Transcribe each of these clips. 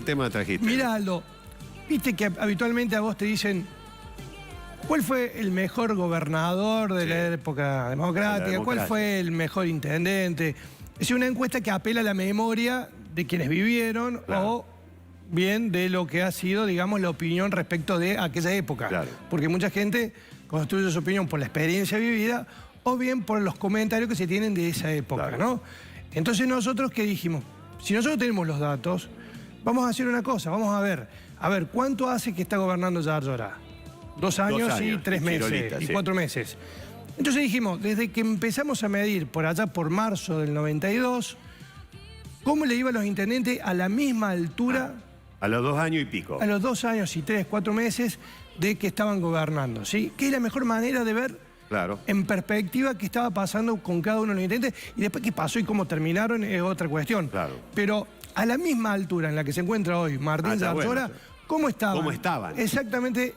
tema trajiste? Mirá, Aldo, viste que habitualmente a vos te dicen ¿cuál fue el mejor gobernador de la época democrática? ¿Cuál fue el mejor intendente? Es una encuesta que apela a la memoria de quienes vivieron o bien de lo que ha sido, digamos, la opinión respecto de aquella época. Claro. Porque mucha gente construye su opinión por la experiencia vivida o bien por los comentarios que se tienen de esa época, ¿no? Entonces nosotros, ¿qué dijimos? Si nosotros tenemos los datos, vamos a hacer una cosa, vamos a ver, ¿cuánto hace que está gobernando Yarlora? 2 años y 3 meses, y 4 meses. Entonces dijimos, desde que empezamos a medir por allá por marzo del 92, ¿cómo le iba a los intendentes a la misma altura? A los 2 años y pico. A los 2 años y 3, 4 meses de que estaban gobernando, ¿sí? Que es la mejor manera de ver en perspectiva qué estaba pasando con cada uno de los intendentes y después qué pasó y cómo terminaron es otra cuestión. Pero a la misma altura en la que se encuentra hoy Martín Yarlora, ¿cómo estaban? ¿Cómo estaban? Exactamente.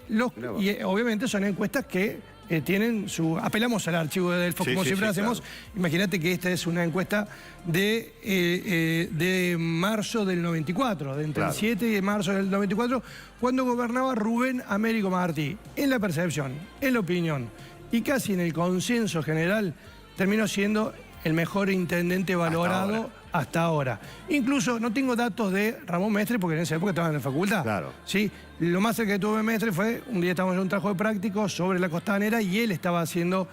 Y obviamente son encuestas que tienen su... Apelamos al archivo de Delfos, como siempre hacemos. Imagínate que esta es una encuesta de marzo del 94, de entre el 7 de marzo del 94, cuando gobernaba Rubén Américo Martí. En la percepción, en la opinión y casi en el consenso general, terminó siendo el mejor intendente valorado hasta ahora. Incluso no tengo datos de Ramón Mestre, porque en esa época estaba en la facultad. ¿Sí? Lo más cerca que tuve de Mestre fue, un día estábamos en un trabajo de práctico sobre la Costanera y él estaba haciendo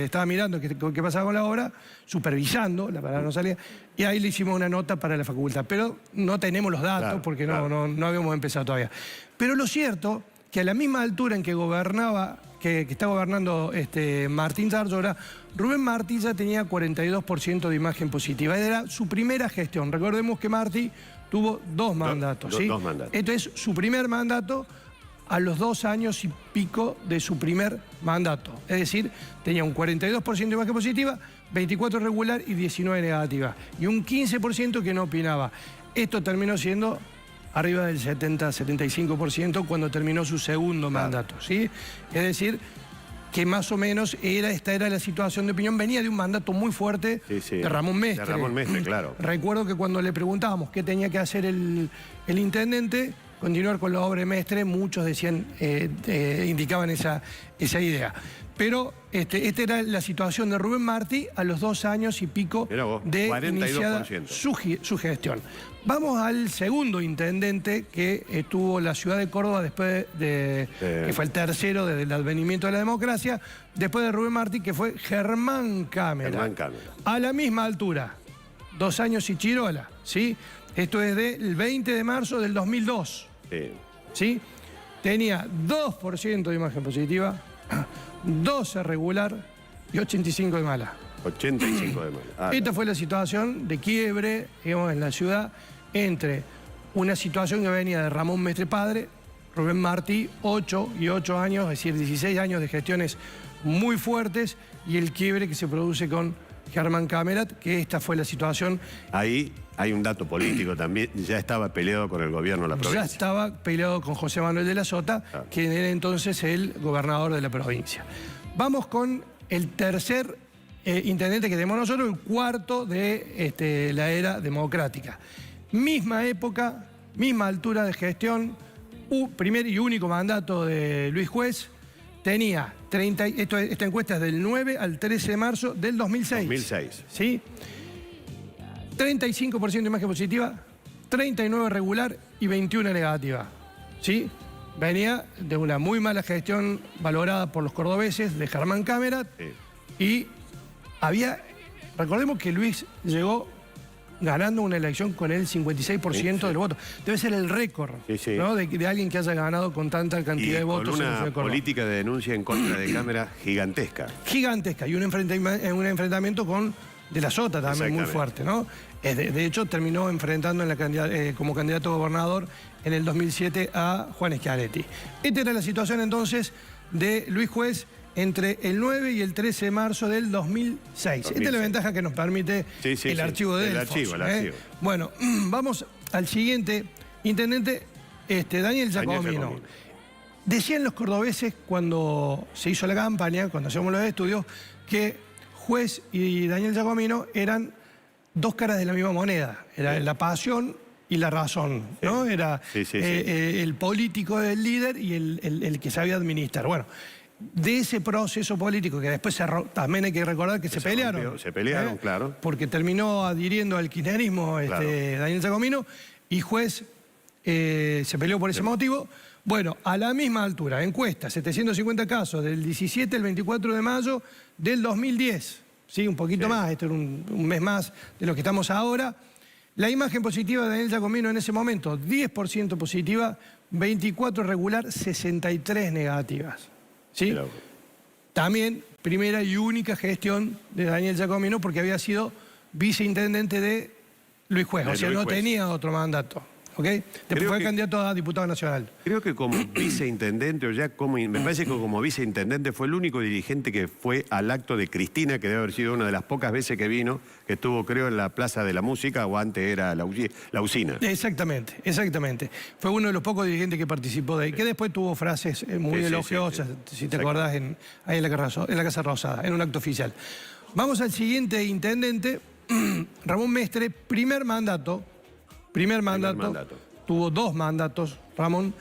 estaba mirando qué pasaba con la obra, supervisando, la palabra no salía, y ahí le hicimos una nota para la facultad. Pero no tenemos los datos porque no habíamos empezado todavía. Pero lo cierto, que a la misma altura en que gobernaba, que está gobernando Martín Yarlora, Rubén Martí ya tenía 42% de imagen positiva. Era su primera gestión. Recordemos que Martí tuvo 2 mandatos. ¿Sí? 2 mandatos. Esto es su primer mandato a los 2 años y pico de su primer mandato. Es decir, tenía un 42% de imagen positiva, 24% regular y 19% negativa. Y un 15% que no opinaba. Esto terminó siendo arriba del 70-75% cuando terminó su segundo mandato, ¿sí? Es decir, que más o menos esta era la situación de opinión. Venía de un mandato muy fuerte de Ramón Mestre. De Ramón Mestre, claro. Recuerdo que cuando le preguntábamos qué tenía que hacer el intendente, continuar con la obra de Mestre, muchos decían, indicaban esa idea. Pero esta era la situación de Rubén Martí a los 2 años y pico de 42%. Iniciada su gestión. Vamos al segundo intendente que estuvo en la ciudad de Córdoba después que fue el tercero desde el advenimiento de la democracia, después de Rubén Martí, que fue Germán Cámara. A la misma altura, 2 años y chirola, ¿sí? Esto es del 20 de marzo del 2002. ¿Sí? Tenía 2% de imagen positiva, 12 regular y 85 de mala. 85 de mala. Esta fue la situación de quiebre, digamos, en la ciudad entre una situación que venía de Ramón Mestre padre, Rubén Martí, 8 años, es decir, 16 años de gestiones muy fuertes, y el quiebre que se produce con Germán Cámara, que esta fue la situación. Ahí hay un dato político también, ya estaba peleado con el gobierno de la provincia. Ya estaba peleado con José Manuel de la Sota, quien era entonces el gobernador de la provincia. Vamos con el tercer intendente que tenemos nosotros, el cuarto de la era democrática. Misma época, misma altura de gestión, primer y único mandato de Luis Juez. Tenía esta encuesta es del 9 al 13 de marzo del 2006. ¿Sí? 35% de imagen positiva, 39% regular y 21% negativa. ¿Sí? Venía de una muy mala gestión valorada por los cordobeses de Germán Cámara. Y recordemos que Luis llegó ganando una elección con el 56% del voto. Debe ser el récord, ¿no? de alguien que haya ganado con tanta cantidad de votos. Con una política de denuncia en contra de Cámara gigantesca. Gigantesca, y un enfrentamiento con De la Sota también muy fuerte, ¿no? De hecho, terminó enfrentando como candidato a gobernador en el 2007 a Juan Schiaretti. Esta era la situación entonces de Luis Juez entre el 9 y el 13 de marzo del 2006. Esta es la ventaja que nos permite el archivo de Delfos. El archivo. Bueno, vamos al siguiente intendente, Daniel Giacomino. Decían los cordobeses cuando se hizo la campaña, cuando hacíamos los estudios, que Juez y Daniel Giacomino eran dos caras de la misma moneda. Era la pasión y la razón, ¿no? Era el político del líder y el que sabía administrar. Bueno, de ese proceso político, que después también hay que recordar que se pelearon. Se pelearon, claro. Porque terminó adhiriendo al kirchnerismo Daniel Giacomino, y Juez se peleó por ese motivo. Bueno, a la misma altura, encuesta, 750 casos, del 17 al 24 de mayo del 2010. Sí, un poquito más, esto era un mes más de lo que estamos ahora. La imagen positiva de Daniel Giacomino en ese momento, 10% positiva, 24 regular, 63 negativas. ¿Sí? También primera y única gestión de Daniel Giacomino, porque había sido viceintendente de Luis Juez, o sea, no tenía otro mandato. ¿Ok? Después fue candidato a diputado nacional. Creo que como viceintendente, o ya como, me parece que como viceintendente fue el único dirigente que fue al acto de Cristina, que debe haber sido una de las pocas veces que vino, que estuvo, creo, en la Plaza de la Música, o antes era la usina. Exactamente, exactamente. Fue uno de los pocos dirigentes que participó de ahí, que después tuvo frases muy elogiosas, si te acordás, ahí en la Casa Rosada, en un acto oficial. Vamos al siguiente intendente, Ramón Mestre, primer mandato. Tuvo 2 mandatos, Ramón,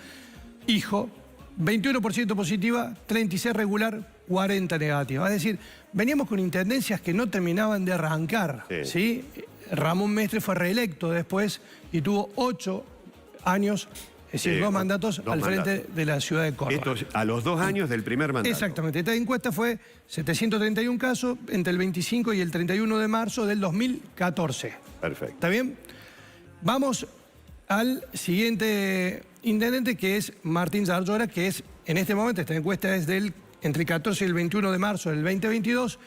hijo, 21% positiva, 36 regular, 40 negativa. Es decir, veníamos con intendencias que no terminaban de arrancar, ¿sí? Ramón Mestre fue reelecto después y tuvo 8 años, es decir, 2 mandatos al frente de la ciudad de Córdoba. Esto a los 2 años del primer mandato. Exactamente. Esta encuesta fue 731 casos entre el 25 y el 31 de marzo del 2014. Perfecto. ¿Está bien? Vamos al siguiente intendente, que es Martín Zarzora, que es, en este momento, esta encuesta es entre el 14 y el 21 de marzo del 2022,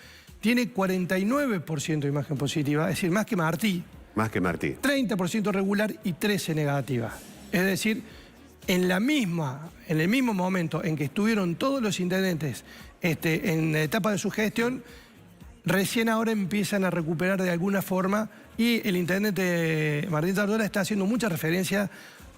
tiene 49% de imagen positiva, es decir, más que Martí. Más que Martí. 30% regular y 13 negativa. Es decir, en el mismo momento en que estuvieron todos los intendentes en la etapa de su gestión, recién ahora empiezan a recuperar de alguna forma, y el intendente Martín Zarzora está haciendo mucha referencia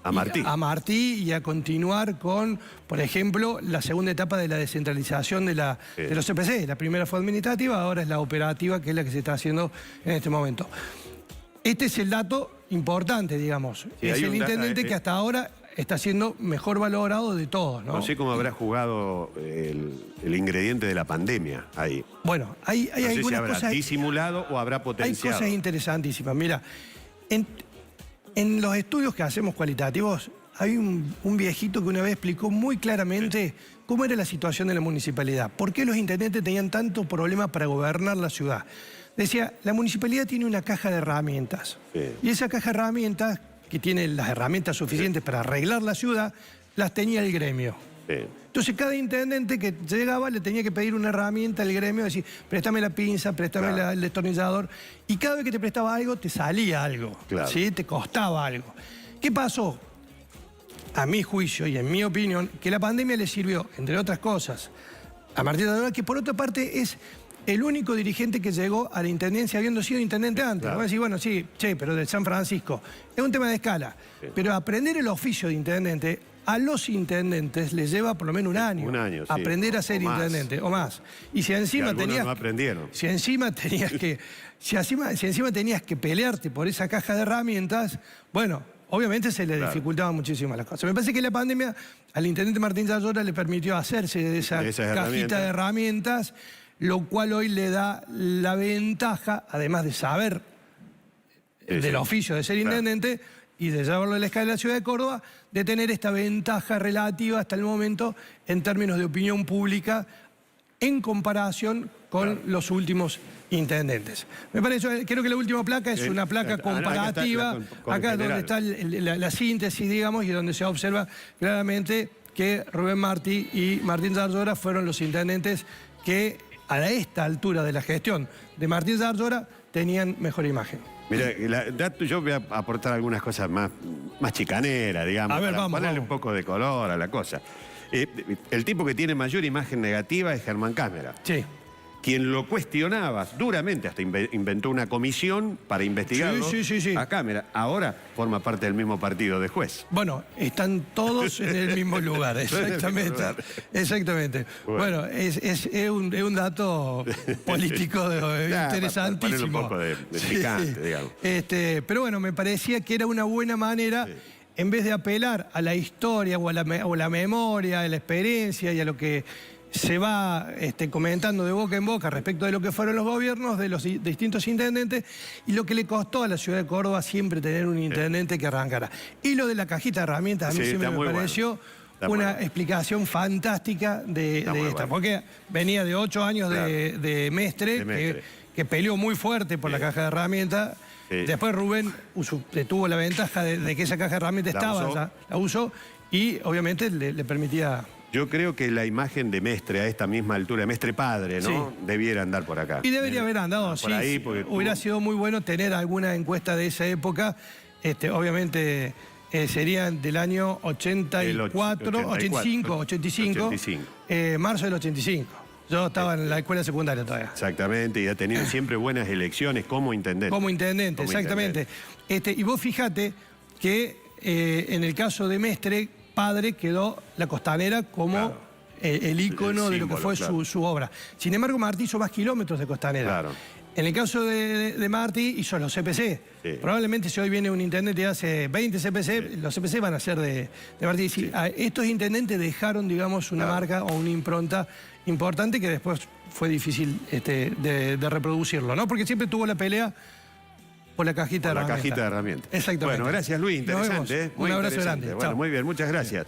a Martí y a continuar con, por ejemplo, la segunda etapa de la descentralización de los CPC. La primera fue administrativa, ahora es la operativa, que es la que se está haciendo en este momento. Este es el dato importante, digamos. Es el intendente que hasta ahora está siendo mejor valorado de todos, ¿no? No sé cómo habrá jugado el ingrediente de la pandemia ahí. Bueno, hay no sé algunas si habrá cosas... disimulado o habrá potenciado. Hay cosas interesantísimas. Mira, en los estudios que hacemos cualitativos, hay un viejito que una vez explicó muy claramente cómo era la situación de la municipalidad. ¿Por qué los intendentes tenían tanto problema para gobernar la ciudad? Decía, la municipalidad tiene una caja de herramientas. Y esa caja de herramientas, que tiene las herramientas suficientes para arreglar la ciudad, las tenía el gremio. Entonces cada intendente que llegaba le tenía que pedir una herramienta al gremio, decir, préstame la pinza, préstame el destornillador, y cada vez que te prestaba algo, te salía algo, ¿sí? Te costaba algo. ¿Qué pasó? A mi juicio y en mi opinión, que la pandemia le sirvió, entre otras cosas, a Martín Zarzora, que por otra parte es el único dirigente que llegó a la intendencia habiendo sido intendente antes. Voy a decir, bueno, sí, pero de San Francisco. Es un tema de escala. Pero aprender el oficio de intendente, a los intendentes les lleva por lo menos un año. Aprender a ser intendente, o más. Y si encima tenías... no aprendieron. Si encima tenías que... si encima tenías que pelearte por esa caja de herramientas, bueno, obviamente se le dificultaban muchísimo las cosas. Me parece que la pandemia al intendente Martín Zarzora le permitió hacerse de esa cajita de herramientas, lo cual hoy le da la ventaja, además de saber del oficio de ser intendente y de llevarlo a la escala de la ciudad de Córdoba, de tener esta ventaja relativa hasta el momento en términos de opinión pública en comparación con los últimos intendentes. Me parece, creo que la última placa es una placa comparativa, acá es donde está la síntesis, digamos, y donde se observa claramente que Rubén Martí y Martín Zarzora fueron los intendentes que a esta altura de la gestión de Martín Zarzora tenían mejor imagen. Mira, yo voy a aportar algunas cosas más chicaneras, digamos, para ponerle un poco de color a la cosa. El tipo que tiene mayor imagen negativa es Germán Cámara. Sí. quien lo cuestionaba duramente, hasta inventó una comisión para investigarlo. Sí. Acá, mira, ahora forma parte del mismo partido de juez. Bueno, están todos en el mismo lugar, exactamente. Exactamente. Bueno, es un dato político interesantísimo. Para un poco de picante, digamos. Pero bueno, me parecía que era una buena manera, en vez de apelar a la historia o a la memoria, a la experiencia y a lo que se va comentando de boca en boca respecto de lo que fueron los gobiernos de los distintos intendentes y lo que le costó a la ciudad de Córdoba siempre tener un intendente que arrancara. Y lo de la cajita de herramientas, a mí siempre me pareció una explicación fantástica de esta, bueno. Porque venía de 8 años de Mestre. Que peleó muy fuerte por la caja de herramientas. Después Rubén tuvo la ventaja de que esa caja de herramientas la usó y obviamente le permitía... Yo creo que la imagen de Mestre a esta misma altura, de Mestre padre, ¿no? Debiera andar por acá. Y debería haber andado, por ahí, porque hubiera sido muy bueno tener alguna encuesta de esa época. Obviamente serían del año 84, 85, marzo del 85. Yo estaba en la escuela secundaria todavía. Exactamente, y ha tenido siempre buenas elecciones como intendente. Como intendente, exactamente. Y vos fijate que en el caso de Mestre, padre, quedó la Costanera como el ícono de lo que fue su obra. Sin embargo, Martí hizo más kilómetros de Costanera. Claro. En el caso de Martí hizo los CPC. Probablemente si hoy viene un intendente y hace 20 CPC, los CPC van a ser de Martí. Estos intendentes dejaron, digamos, una marca o una impronta importante que después fue difícil de reproducirlo, ¿no? Porque siempre tuvo la pelea por la cajita de herramientas. La cajita de herramientas. Exactamente. Bueno, gracias Luis, interesante. Un abrazo grande. Bueno, muy bien, muchas gracias.